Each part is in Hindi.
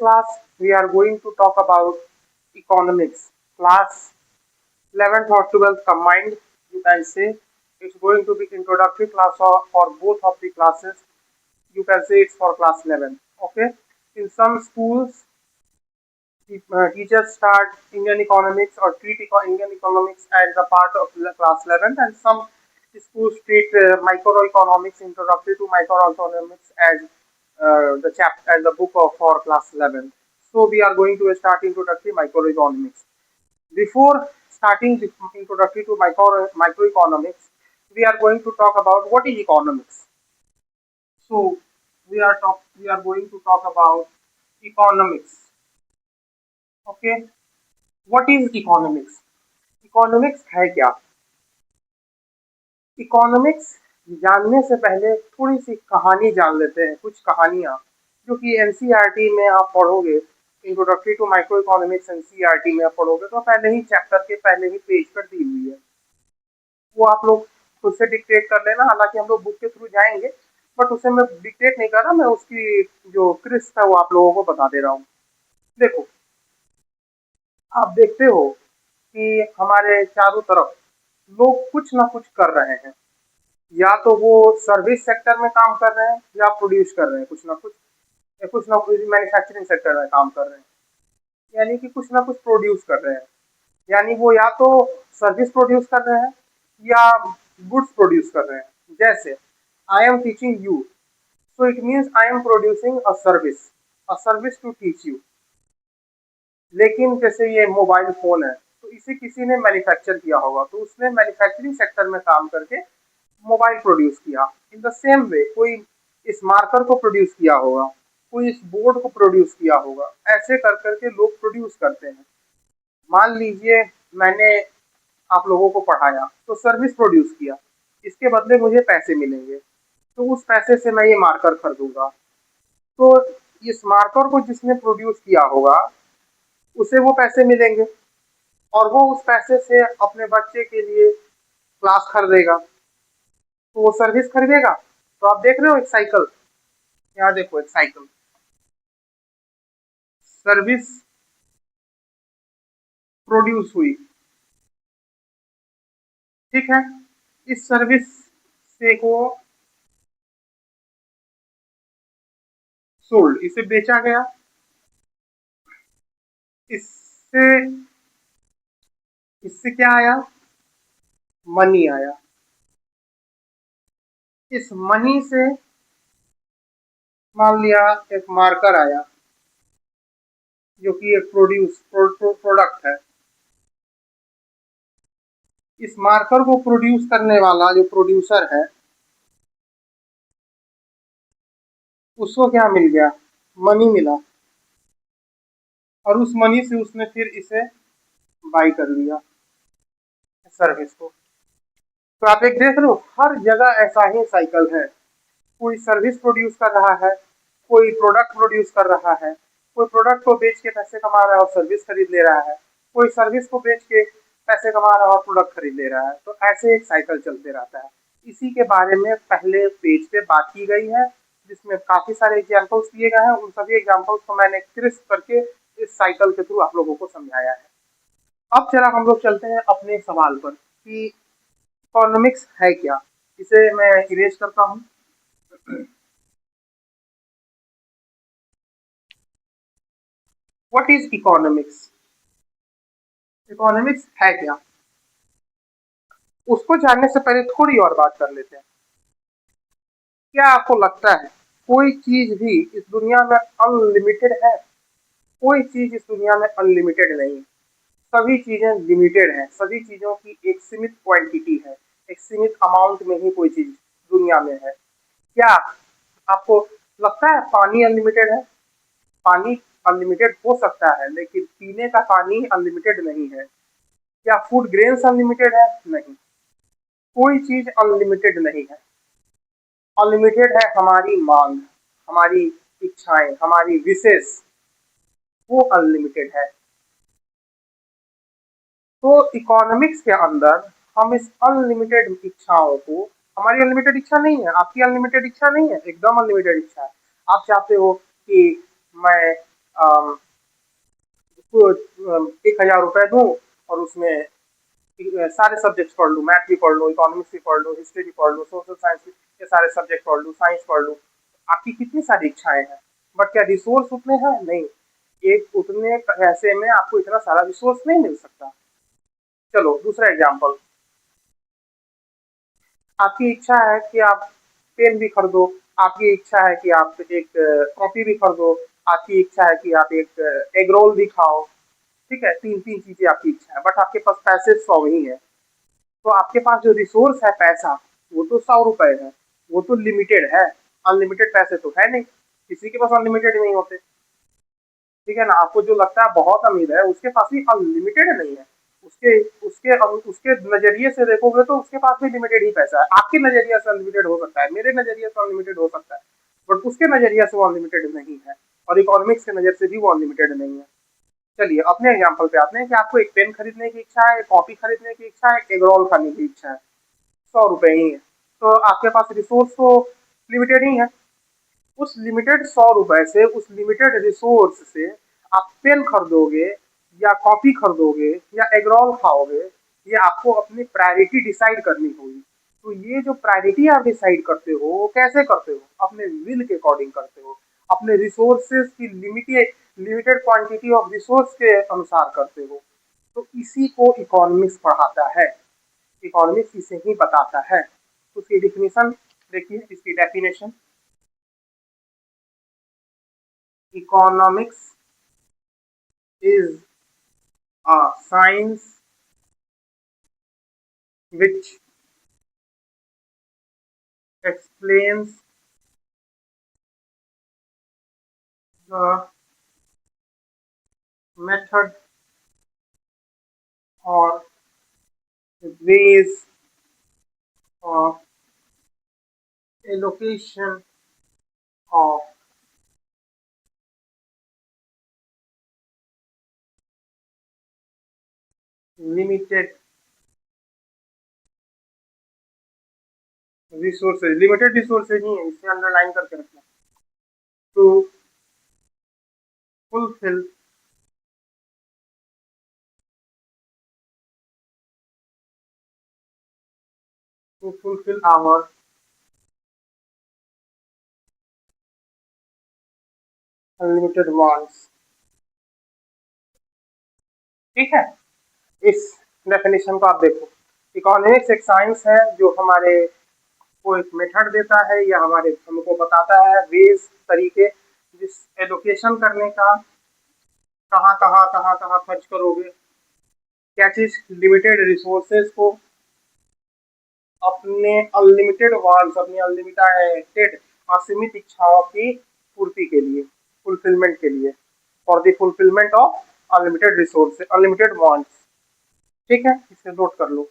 class, we are going to talk about economics. Class 11th or 12th combined, you can say. It's going to be introductory class for both of the classes. You can say it's for class 11. Okay. In some schools, teachers start Indian economics or treat Indian economics as a part of the class 11th, and some schools treat microeconomics, introductory to microeconomics as the chapter as the book of for class 11th. So we are going to start introductory microeconomics. Before starting the introductory to microeconomics, we are going to talk about what is economics. So we are going to talk about economics. Okay, what is economics? Economics है क्या? इकोनॉमिक्स जानने से पहले थोड़ी सी कहानी जान लेते हैं, कुछ कहानियां जो कि एनसीईआरटी में आप पढ़ोगे। Introductory to micro economics NCERT में आप पढ़ोगे तो पहले ही चैप्टर के पहले ही पेज पर दी हुई है, वो आप लोग खुद से डिक्टेट कर लेना। हालांकि हम लोग बुक के थ्रू जाएंगे, बट उसे मैं डिक्टेट नहीं कर रहा, मैं उसकी जो क्रिस्प है वो आप लोगों को बता दे रहा हूँ। देखो, आप देखते हो कि हमारे चारों तरफ लोग कुछ ना कुछ कर रहे हैं, या तो वो सर्विस सेक्टर में काम कर रहे हैं या प्रोड्यूस कर रहे हैं कुछ ना कुछ, या कुछ ना कुछ मैन्युफैक्चरिंग सेक्टर में काम कर रहे हैं, यानी कि कुछ ना कुछ प्रोड्यूस कर रहे हैं। यानी वो या तो सर्विस प्रोड्यूस कर रहे हैं या गुड्स प्रोड्यूस कर रहे हैं। जैसे I am teaching you, so it means I am producing a service to teach you. लेकिन जैसे ये मोबाइल फोन है, तो इसे किसी ने मैन्युफैक्चर किया होगा, तो उसने मैन्युफैक्चरिंग सेक्टर में काम करके मोबाइल प्रोड्यूस किया। इन द सेम वे कोई इस मार्कर को प्रोड्यूस किया होगा, कोई इस बोर्ड को प्रोड्यूस किया होगा। ऐसे कर करके लोग प्रोड्यूस करते हैं। मान लीजिए मैंने आप लोगों को पढ़ाया तो सर्विस प्रोड्यूस किया, इसके बदले मुझे पैसे मिलेंगे, तो उस पैसे से मैं ये मार्कर खरीदूंगा। तो इस मार्कर को जिसने प्रोड्यूस किया होगा उसे वो पैसे मिलेंगे, और वो उस पैसे से अपने बच्चे के लिए क्लास खरीदेगा, तो वो सर्विस खरीदेगा। तो आप देख रहे हो एक साइकिल, यहाँ देखो एक साइकिल, सर्विस प्रोड्यूस हुई, ठीक है। इस सर्विस से को सोल्ड, इसे बेचा गया, इससे इससे क्या आया? मनी आया। इस मनी से मान लिया एक मार्कर आया जो कि एक प्रोडक्ट है। इस मार्कर को प्रोड्यूस करने वाला जो प्रोड्यूसर है उसको क्या मिल गया? मनी मिला, और उस मनी से उसने फिर इसे बाई कर लिया सर्विस को। तो आप एक देख रहे हो, हर जगह ऐसा ही साइकिल है। कोई सर्विस प्रोड्यूस कर रहा है, कोई प्रोडक्ट प्रोड्यूस कर रहा है, कोई प्रोडक्ट को बेच के पैसे कमा रहा है और सर्विस खरीद ले रहा है, कोई सर्विस को बेच के पैसे कमा रहा है और प्रोडक्ट खरीद ले रहा है। तो ऐसे एक साइकिल चलते रहता है। इसी के बारे में पहले पेज पे बात की गई है, जिसमें काफी सारे एग्जाम्पल्स दिए गए हैं। उन सभी एग्जाम्पल्स को मैंने क्रिस्प करके इस साइकिल के थ्रू आप लोगों को समझाया है। अब चला हम लोग चलते हैं अपने सवाल पर कि इकोनॉमिक्स है क्या। इसे मैं इरेज करता हूँ। What is economics? इकोनॉमिक्स है क्या, उसको जानने से पहले थोड़ी और बात कर लेते हैं। क्या आपको लगता है कोई चीज भी इस दुनिया में अनलिमिटेड है? कोई चीज इस दुनिया में अनलिमिटेड नहीं। सभी चीजें लिमिटेड हैं। सभी चीजों की एक सीमित क्वांटिटी है, एक सीमित अमाउंट में ही कोई चीज दुनिया में है। क्या आपको लगता है पानी अनलिमिटेड है? पानी अनलिमिटेड हो सकता है, लेकिन पीने का पानी अनलिमिटेड नहीं है। क्या फूड ग्रेन्स अनलिमिटेड है? नहीं, कोई चीज अनलिमिटेड नहीं है। अनलिमिटेड है हमारी मांग, हमारी इच्छाएं, हमारी विशेष, वो अनलिमिटेड है। तो इकोनॉमिक्स के अंदर हम इस अनलिमिटेड इच्छाओं को, हमारी अनलिमिटेड इच्छा नहीं है, आपकी अनलिमिटेड इच्छा नहीं है, एकदम अनलिमिटेड इच्छा है। आप चाहते हो कि मैं ₹1000 दूं और उसमें सारे सब्जेक्ट्स पढ़ लूँ, मैथ भी पढ़ लूँ, इकोनॉमिक्स भी पढ़ लूँ, हिस्ट्री भी पढ़ लूँ, सोशल साइंस भी, ये सारे सब्जेक्ट पढ़ लूँ, साइंस पढ़ लूँ। आपकी कितनी सारी इच्छाएं हैं, बट क्या रिसोर्स उतने हैं? नहीं। एक उतने पैसे में आपको इतना सारा रिसोर्स नहीं मिल सकता। चलो दूसरा एग्जाम्पल, आपकी इच्छा है कि आप पेन भी खरीदो, आपकी इच्छा है कि आप एक कॉपी भी खरीदो, आपकी इच्छा है कि आप एक एग रोल भी खाओ, ठीक है, तीन तीन चीजें आपकी इच्छा है, बट आपके पास पैसे 100 ही है। तो आपके पास जो रिसोर्स है पैसा, वो तो ₹100 है, वो तो लिमिटेड है। अनलिमिटेड पैसे तो है नहीं, किसी के पास अनलिमिटेड नहीं होते, ठीक है ना। आपको जो लगता है बहुत अमीर है, उसके पास भी अनलिमिटेड नहीं है। उसके उसके उसके नजरिए से देखोगे तो उसके पास भी लिमिटेड ही पैसा है। आपके नजरिए से अनलिमिटेड हो सकता है, मेरे नजरिए से अनलिमिटेड हो सकता है, बट उसके नजरिए से वो अनलिमिटेड नहीं है, और इकोनॉमिक्स के नजर से भी वो अनलिमिटेड नहीं है। चलिए अपने एग्जाम्पल पे आते हैं कि आपको एक पेन खरीदने की इच्छा है, कॉपी खरीदने की इच्छा है, एग रोल खाने की इच्छा है, ₹100 ही है। तो आपके पास रिसोर्स तो लिमिटेड ही है। उस लिमिटेड ₹100 से, उस लिमिटेड रिसोर्स से आप पेन खरीदोगे या कॉपी खरीदोगे या एग रोल खाओगे, ये आपको अपनी प्रायोरिटी डिसाइड करनी होगी। तो ये जो प्रायोरिटी आप डिसाइड करते हो, वो कैसे करते हो? अपने विल के अकॉर्डिंग करते हो, अपने रिसोर्सेज की limited limited quantity of resource के अनुसार करते हो। तो इसी को इकोनॉमिक्स पढ़ाता है, इकोनॉमिक्स इसे ही बताता है। तो उसकी डिफिनेशन देखिए, इसकी definition, economics is a science which explains the method or ways of allocation of limited resources, limited resources नहीं है, इसे अंडरलाइन करके रखना, to fulfill our unlimited wants। ठीक है, इस डेफिनेशन को आप देखो। इकोनॉमिक्स एक साइंस है जो हमारे को एक मेथड देता है, या हमारे हमको बताता है वेज, तरीके, जिस एलोकेशन करने का, कहाँ कहाँ कहाँ कहाँ खर्च करोगे, क्या चीज, लिमिटेड रिसोर्सेज को अपने अनलिमिटेड वांट्स, अपनी अनलिमिटेड असीमित इच्छाओं की पूर्ति के लिए, फुलफिलमेंट के लिए, for the fulfilment of unlimited resources, unlimited wants. ठीक है, इसे नोट कर लो।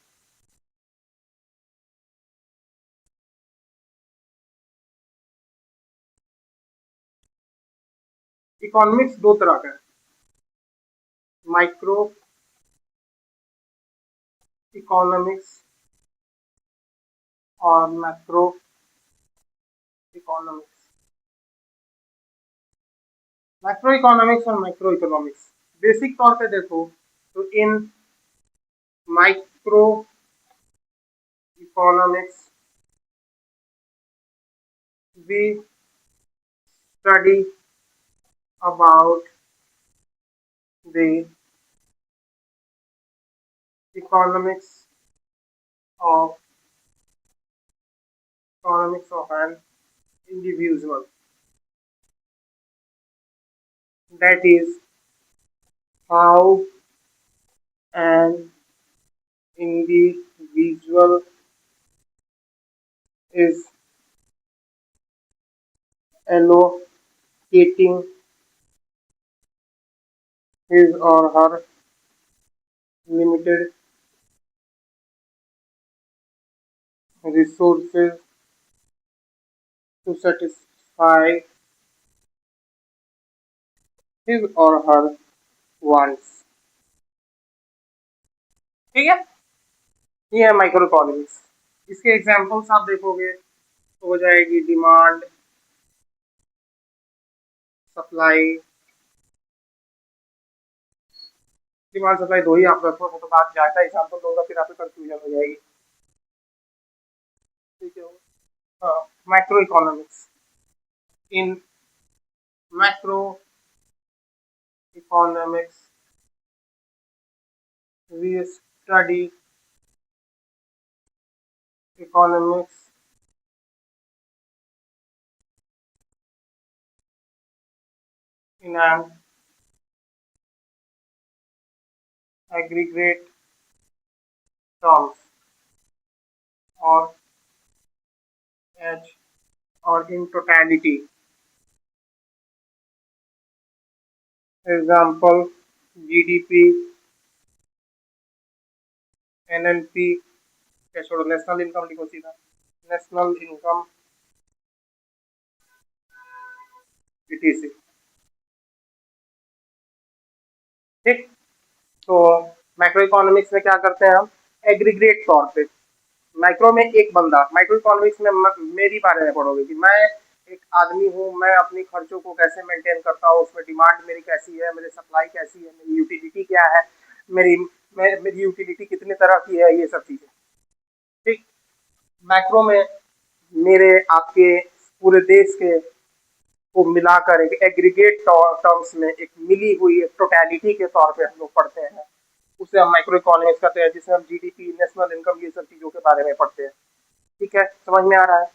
इकोनॉमिक्स दो तरह का है, माइक्रो इकोनॉमिक्स और मैक्रो इकोनॉमिक्स। मैक्रो इकोनॉमिक्स और माइक्रो इकोनॉमिक्स, बेसिक तौर पे देखो तो in micro economics we study about the economics of an individual, that is how an individual is allocating his or her limited resources to satisfy his or her wants। ठीक है, ये है माइक्रो इकोनॉमिक्स। इसके एग्जांपल्स आप देखोगे तो हो जाएगी डिमांड, सप्लाई, डिमांड सप्लाई दो ही आप रखो तो बात जाता है, एग्जाम्पल दूंगा फिर आपको कंफ्यूजन हो जाएगी। ठीक है। हाँ, micro economics. In macro economics we study economics in an aggregate terms or H or in totality. Example GDP, NNP, क्या छोड़ो नेशनल इनकम लिखो सीधा, नेशनल इनकम etc। ठीक। तो मैक्रो इकोनॉमिक्स में क्या करते हैं हम, एग्रीगेट तौर पे, माइक्रो में एक बंदा, माइक्रो इकोनॉमिक्स में मेरी बारे में पढ़ोगे कि मैं एक आदमी हूँ, मैं अपनी खर्चों को कैसे मेंटेन करता हूँ, उसमें डिमांड मेरी कैसी है, मेरी सप्लाई कैसी है, मेरी यूटिलिटी क्या है, मेरी मेरी यूटिलिटी कितने तरह की है, ये सब चीजें। ठीक। मैक्रो में मेरे आपके पूरे देश के को मिलाकर एक एग्रीगेट टर्म्स में एक मिली हुई एक टोटलिटी के तौर पे हम लोग पढ़ते हैं, उसे हम माइक्रो इकोनॉमिक्स कहते हैं, जिसमें हम जीडीपी, नेशनल इनकम, ये सब चीजों के बारे में पढ़ते हैं। ठीक है, समझ में आ रहा है,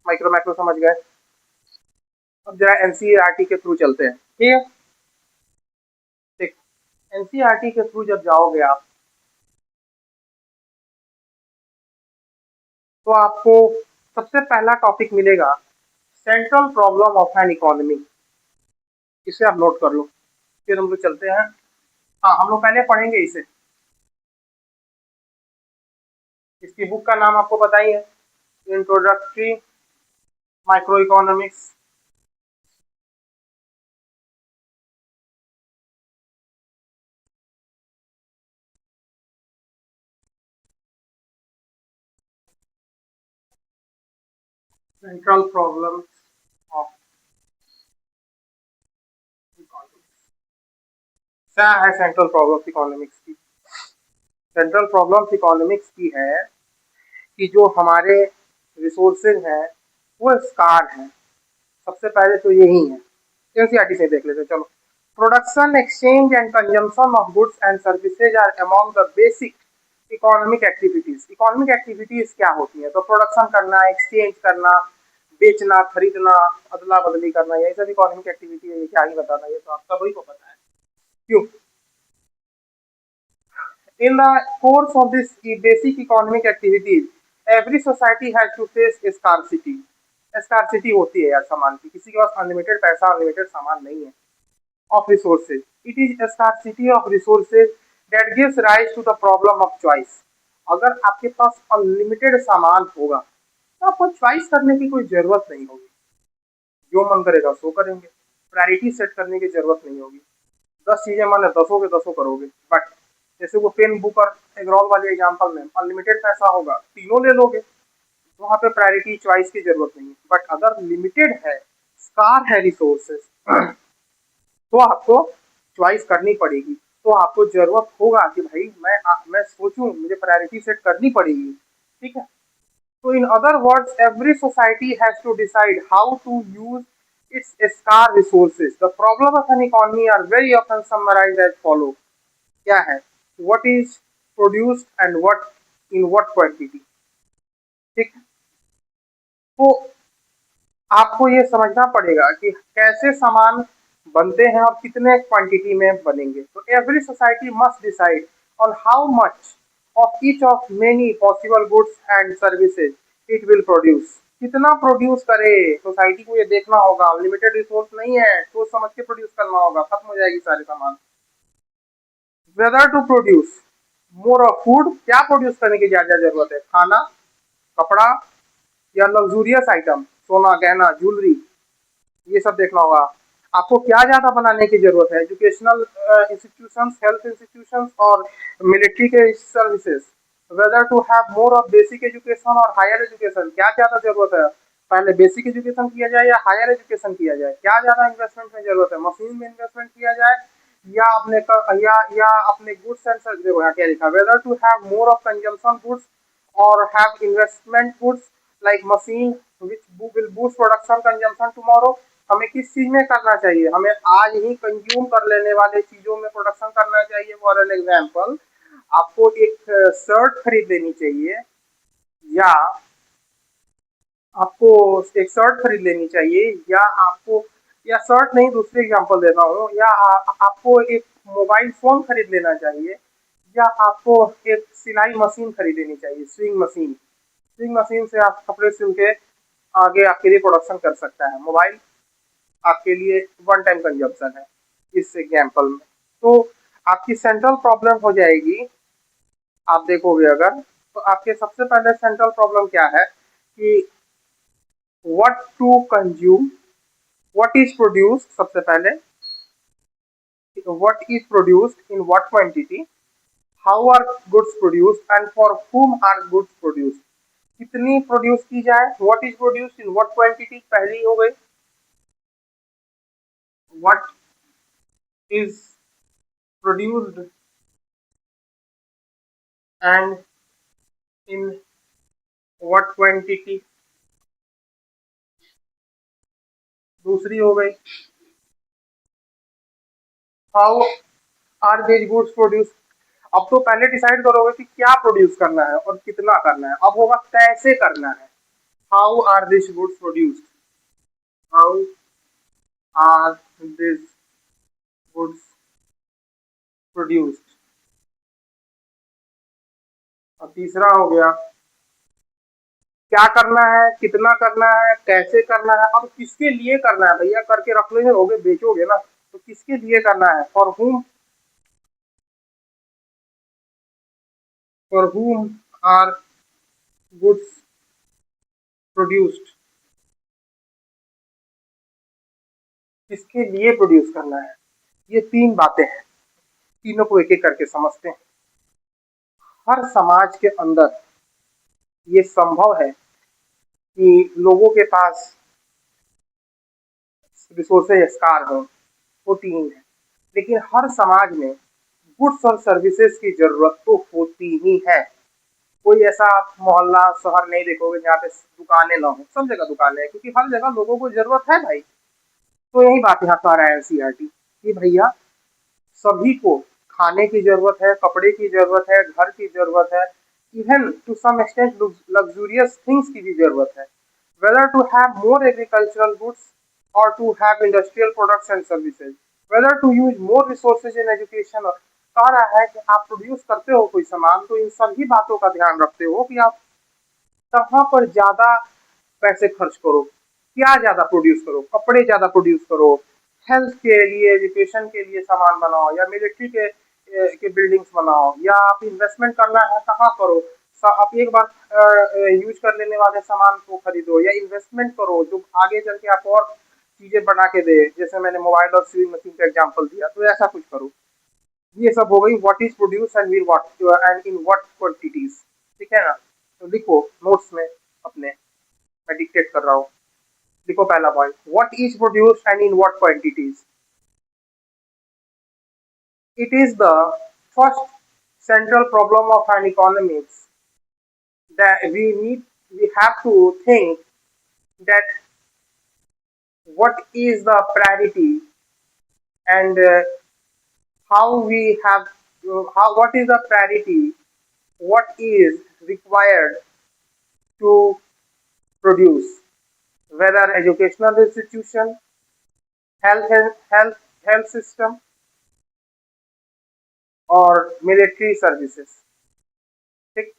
माइक्रो मैक्रो समझ गए। अब जरा एनसीईआरटी के थ्रू चलते हैं। ठीक है, ठीक। एनसीईआरटी के थ्रू जब जाओगे आप तो आपको सबसे पहला टॉपिक मिलेगा central problem of an economy. इसे आप नोट कर लो, फिर हम लोग चलते हैं। हाँ, हम लोग पहले पढ़ेंगे इसे, इसकी बुक का नाम आपको पता ही है, introductory micro economics. Central problem of economics. क्या है सेंट्रल प्रॉब्लम ऑफ इकोनॉमिक्स की? सेंट्रल प्रॉब्लम ऑफ इकोनॉमिक्स की है कि जो हमारे रिसोर्सेज हैं वो स्कार हैं। सबसे पहले तो यही है, एनसीईआरटी से देख लेते हैं, चलो। Production, exchange and consumption of goods and services are among the basic economic activities. Economic activities क्या होती है? तो प्रोडक्शन करना, एक्सचेंज करना, बेचना, खरीदना, अदला बदली करना, यही सब इकोनॉमिक एक्टिविटी है। ये क्या ही बताना, ये तो आप सभी को पता है। क्यों? In the course of this basic economic activities, every society has to face scarcity। Scarcity होती है यार सामान की, किसी के पास अनलिमिटेड पैसा, अनलिमिटेड सामान नहीं है। Of resources, it is scarcity of resources that gives rise to the problem of choice. अगर आपके पास अनलिमिटेड सामान होगा तो आपको चॉइस करने की कोई जरूरत नहीं होगी, जो मन करेगा सो करेंगे, प्रायोरिटी सेट करने की जरूरत नहीं होगी। 10 चीजें मन है, दसों के दसों करोगे। बट जैसे वो पेन बुक और एग्रॉल वाले एग्जाम्पल में अनलिमिटेड पैसा होगा, तीनों ले लोगे, वहां पे प्रायोरिटी चॉइस की जरूरत नहीं है। बट अगर लिमिटेड है, स्कार है रिसोर्सेस, तो आपको चॉइस करनी पड़ेगी। तो आपको जरूरत होगा कि भाई मैं सोचूं, मुझे प्रायोरिटी सेट करनी पड़ेगी। ठीक है। तो in other words, every society has to decide how to use its scarce resources। The problem of an economy are very often summarized as follow। क्या है? What is produced and what in what quantity। ठीक। तो आपको ये समझना पड़ेगा कि कैसे सामान बनते हैं और कितने क्वांटिटी में बनेंगे। तो every society must decide on how much of each of many possible goods and services it will produce. कितना प्रोड्यूस करे, सोसाइटी को ये देखना होगा। अनलिमिटेड रिसोर्स नहीं है, सोच समझ के प्रोड्यूस करना होगा, खत्म हो जाएगी सारे सामान। Whether to produce more of food, क्या प्रोड्यूस करने की ज्यादा जरूरत है, खाना, कपड़ा, या लग्जूरियस आइटम, सोना, गहना, ज्वेलरी, ये सब देखना होगा। आपको क्या ज्यादा बनाने की जरूरत है, एजुकेशनल इंस्टीट्यूशंस, हेल्थ इंस्टीट्यूशंस और मिलिट्री के services. Whether to have more of basic education और हायर एजुकेशन, क्या ज्यादा जरूरत है, पहले बेसिक एजुकेशन किया जाए या हायर एजुकेशन किया जाए, क्या ज्यादा इन्वेस्टमेंट में जरूरत है, मशीन में इन्वेस्टमेंट किया जाए या अपने गुड्स एंड सर्विस, देखो यहाँ क्या लिखा, whether to have more of consumption goods और have investment goods like machine which will boost production consumption tomorrow. हमें किस चीज में करना चाहिए, हमें आज ही कंज्यूम कर लेने वाले चीजों में प्रोडक्शन करना चाहिए। फॉर एन एग्जाम्पल, आपको एक शर्ट खरीद लेनी चाहिए, या आपको एक शर्ट खरीद लेनी चाहिए, या आपको, या शर्ट नहीं, दूसरे एग्जांपल देता हूँ, या आपको एक मोबाइल फोन खरीद लेना चाहिए, या आपको एक सिलाई मशीन खरीद लेनी चाहिए, स्विंग मशीन। स्विंग मशीन से आप कपड़े सिल के आगे आपके लिए प्रोडक्शन कर सकता है। मोबाइल आपके लिए वन टाइम कंजप्शन है इस एग्जाम्पल में। तो आपकी सेंट्रल प्रॉब्लम हो जाएगी, आप देखोगे अगर, तो आपके सबसे पहले सेंट्रल प्रॉब्लम क्या है कि what to consume, what is produced, सबसे पहले what is produced in what quantity, how are goods produced and for whom are goods produced. कितनी प्रोड्यूस की जाए, what is produced in what quantity पहली हो गई, what is produced and in what quantity दूसरी हो गई, how are this goods produce. अब तो पहले डिसाइड करोगे कि क्या प्रोड्यूस करना है और कितना करना है, अब होगा कैसे करना है। How are this goods produced, how are this goods produced. और तीसरा हो गया क्या करना है, कितना करना है, कैसे करना है। अब किसके लिए करना है भैया, करके रख लेंगे, होगे बेचोगे ना, तो किसके लिए करना है, for whom are goods produced, किसके लिए प्रोड्यूस करना है। ये तीन बातें हैं, तीनों को एक एक करके समझते हैं। हर समाज के अंदर ये संभव है कि लोगों के पास रिसोर्सेज स्कार हो, होती ही है, लेकिन हर समाज में गुड्स और सर्विसेज की जरूरत तो होती ही है। कोई ऐसा आप मोहल्ला शहर नहीं देखोगे जहाँ पे दुकानें ना हो, सब जगह दुकानें हैं, क्योंकि हर जगह लोगों को जरूरत है भाई। तो यही बात यहाँ कह रहा है एनसीईआरटी कि भैया सभी को खाने की जरूरत है, कपड़े की जरूरत है, घर की जरूरत है, even to some extent luxurious things की भी जरूरत है। Whether to have more agricultural goods और to have industrial products and services, whether to use more resources in education. कह रहा है कि आप प्रोड्यूस करते हो कोई सामान, तो इन सभी बातों का ध्यान रखते हो कि आप कहाँ पर ज्यादा पैसे खर्च करो, क्या ज्यादा प्रोड्यूस करो, कपड़े ज्यादा प्रोड्यूस करो, हेल्थ के लिए, एजुकेशन के लिए सामान बनाओ, या मिलिट्री के बिल्डिंग्स बनाओ, या आप इन्वेस्टमेंट करना है कहाँ करो। आप एक बार यूज कर लेने वाले सामान को खरीदो, या इन्वेस्टमेंट करो जो आगे चल के आप और चीजें बना के दे, जैसे मैंने मोबाइल और सीविंग मशीन का एग्जाम्पल दिया, तो ऐसा कुछ करो। ये सब हो गई what is produce and in what quantities. ठीक है ना, तो लिखो नोट्स में अपने, मैं डिक्टेट कर रहा हूँ। देखो पहला point, what is produced and in what quantities. It is the first central problem of an economics that we have to think that what is the priority, and how we have how what is the priority, what is required to produce, whether educational institution, health health system, or military services। ठीक,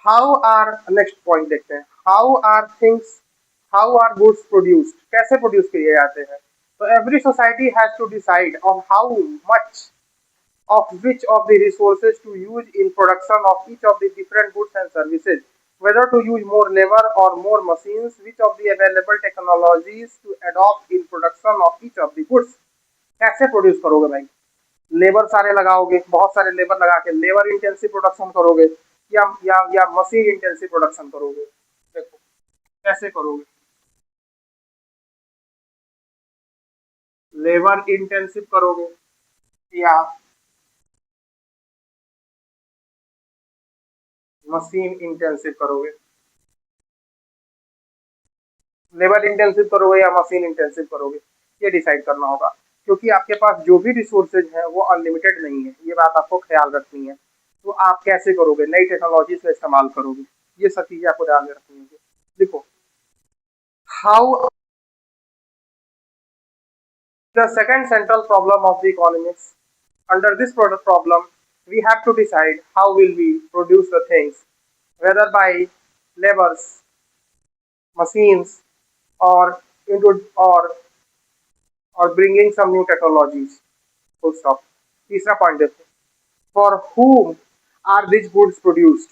हाउ आर, नेक्स्ट पॉइंट देखते हैं, how are things, how are goods produced, कैसे प्रोड्यूस किए जाते हैं। तो every society has to decide on how much of which of the resources to use in production of each of the different goods and services, whether to use more labor or more machines, which of the available technologies to adopt in production of each of the goods। कैसे प्रोड्यूस करोगे भाई, लेबर सारे लगाओगे, बहुत सारे लेबर लगा के लेबर इंटेंसिव प्रोडक्शन करोगे, या मशीन इंटेंसिव प्रोडक्शन करोगे। देखो कैसे करोगे, लेबर इंटेंसिव करोगे या मशीन इंटेंसिव करोगे, लेबर इंटेंसिव करोगे या मशीन इंटेंसिव करोगे, ये डिसाइड करना होगा। क्योंकि आपके पास जो भी रिसोर्सेज हैं वो अनलिमिटेड नहीं है, ये बात आपको ख्याल रखनी है। तो आप कैसे करोगे, नई टेक्नोलॉजी का इस्तेमाल करोगे, ये सब चीजें आपको ध्यान में रखनी होगी। देखो, how the second central problem of the economics, under this product problem we have to decide how will we produce the things, whether by labors, machines, or into or bringing some new technologies, full stop। तीसरा पॉइंट देखो, for whom are these goods produced,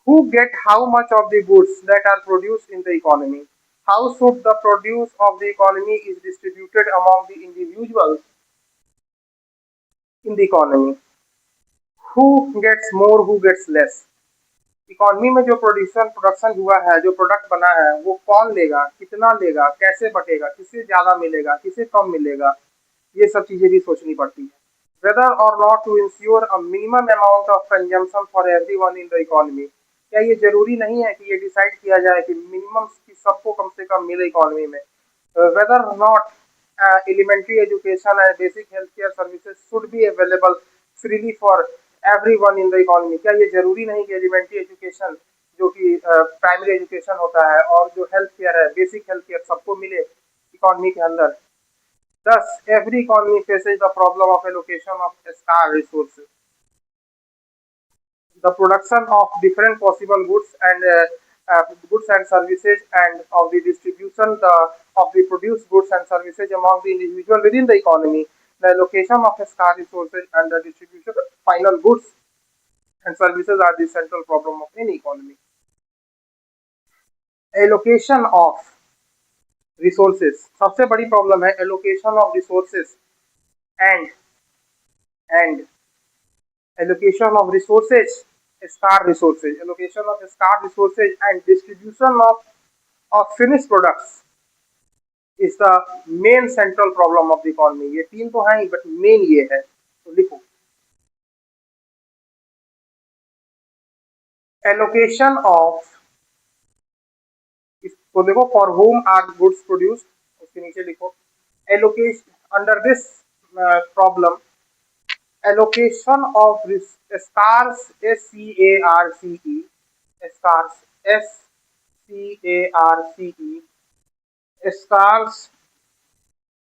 who get how much of the goods that are produced in the economy, how should the produce of the economy is distributed among the individuals in the economy, who gets more, who gets less। Economy में जो प्रोडक्शन हुआ है, जो प्रोडक्ट बना है, वो कौन लेगा, कितना लेगा, कैसे बटेगा, किसे ज्यादा मिलेगा, किसे कम मिलेगा, ये सब चीजें भी सोचनी पड़ती है। वेदर और not to ensure a minimum amount of consumption for everyone in the economy, क्या ये जरूरी नहीं है कि ये डिसाइड किया जाए कि मिनिमम की सबको कम से कम मिले इकोनॉमी में। Whether not elementary education and basic health care services should be available freely for everyone in the economy, क्या ये जरूरी नहीं कि एलिमेंट्री एजुकेशन जो कि प्राइमरी एजुकेशन होता है और जो हेल्थ केयर है, बेसिक हेल्थ केयर सबको मिले इकोनॉमी के अंदर। Thus, every economy faces the problem of allocation of scarce resources, the production of different possible goods and services, and of the distribution of the produced goods and services among the individual within the economy. The allocation of scarce resources and the distribution of final goods and services are the central problem of any economy। Allocation of resources सबसे बड़ी प्रॉब्लम है, allocation of resources and allocation of resources, allocation of scarce resources and distribution of finished products is the main central problem of the economy। ये तीन तो हैं बट मेन ये है, तो लिखो allocation of, इसको देखो, for whom are goods produced, उसके नीचे लिखो allocation under this problem, allocation of scarce, SCARCE, scarce, SCARCE, scarce,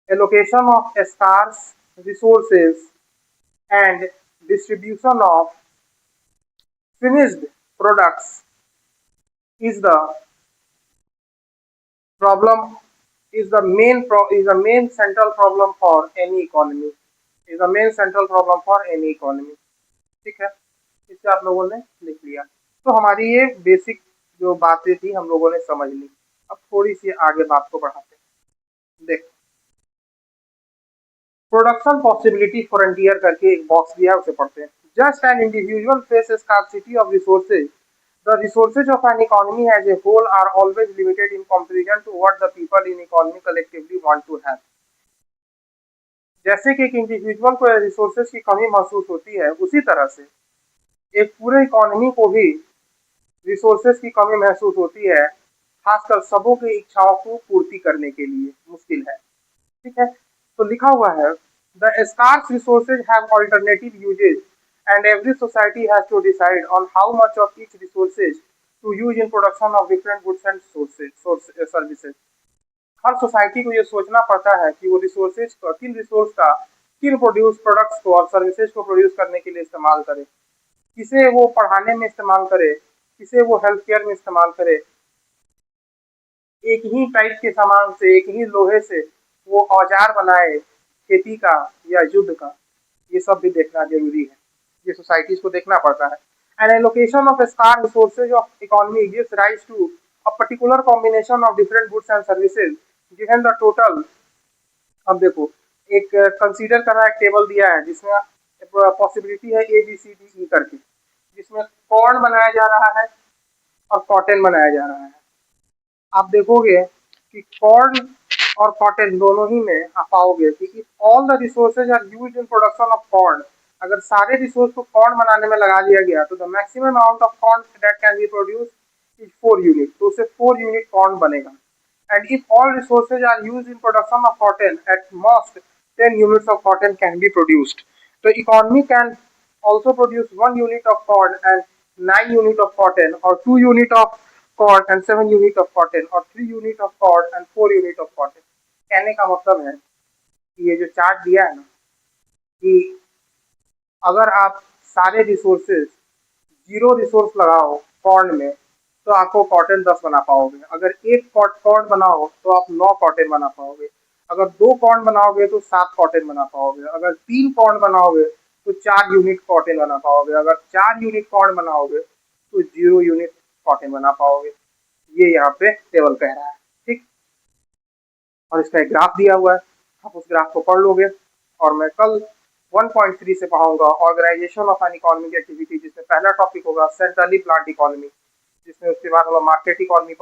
allocation of scarce resources and distribution of finished products is the problem, is the main central problem for any economy, is the main central problem for any economy। ठीक है, इससे आप लोगों ने लिख लिया। तो हमारी ये बेसिक जो बातें थी हम लोगों ने समझ ली। अब थोड़ी सी आगे बात को बढ़ाते हैं। देख, प्रोडक्शन पॉसिबिलिटी फ्रंटियर करके एक बॉक्स दिया है, उसे पढ़ते हैं। Just an individual face scarcity of resources, the resources of an economy as a whole are always limited in comparison to what the people in economy collectively want to have। जैसे कि एक इंडिविजुअल को रिसोर्सेज की कमी महसूस होती है, उसी तरह से एक पूरे इकोनॉमी को भी रिसोर्सेज की कमी महसूस होती है, खासकर सबों की इच्छाओं को पूर्ति करने के लिए मुश्किल है। ठीक है, तो लिखा हुआ है the scarce resources have alternative uses and every society has to decide on how much of each resources to use in production of different goods and services। Her society को ये सोचना पड़ता है कि वो रिसोर्सेज को, किन रिसोर्स का किन प्रोड्यूस प्रोडक्ट्स को और सर्विसेज को प्रोड्यूस करने के लिए इस्तेमाल करे, किसे वो पढ़ाने में इस्तेमाल करे, किसे वो हेल्थ केयर में इस्तेमाल करे। एक ही टाइप के सामान से, एक ही लोहे से वो औजार बनाए खेती का या युद्ध का, ये सब भी देखना जरूरी है, ये सोसाइटीज को देखना पड़ता है। An allocation of scarce resources of economy gives rise to a particular combination of different goods and services given the total। अब देखो, एक कंसीडर करना, एक टेबल दिया है जिसमें पॉसिबिलिटी है ABCDE करके, जिसमें कॉर्न बनाया जा रहा है और कॉटन बनाया जा रहा है। आप देखोगे कि कॉर्न और कॉटन दोनों ही में आप पाओगे कि if all the resources are used in production of corn, अगर सारे रिसोर्स को कॉर्न बनाने में लगा दिया गया तो the maximum amount of corn that can be produce is 4 unit, तो उससे 4 यूनिट कॉर्न बनेगा। And if all resources are used in production of cotton at most 10 units of cotton can be produced. तो economy can also produce 1 unit of corn and 9 unit of cotton, or 2 unit of corn and 7 unit of cotton, or 3 unit of corn and 4 unit of cotton। कहने का मतलब है कि ये जो चार्ट दिया है ना, कि अगर आप सारे रिसोर्सेज 0 रिसोर्स लगाओ कॉर्न में तो आपको कॉटन 10 बना पाओगे, अगर एक कॉर्न बनाओ तो आप 9 कॉटन बना पाओगे, अगर 2 कॉर्न बनाओगे तो 7 कॉटन बना पाओगे, अगर 3 कॉर्न बनाओगे तो 4 यूनिट कॉटन बना पाओगे, अगर 4 यूनिट कॉर्न बनाओगे तो 0 यूनिट कॉटन बना पाओगे। ये यहाँ पे टेबल कह रहा है, ठीक। और इसका एक ग्राफ दिया हुआ है, आप उस ग्राफ को पढ़ लोगे। और मैं कल 1.3 से पढ़ाऊंगा organisation of an economic activity, जिसमें पहला टॉपिक होगा सेंट्रली प्लांट इकोनॉमी, जिसमें उसके बाद हम मार्केट इकोनॉमी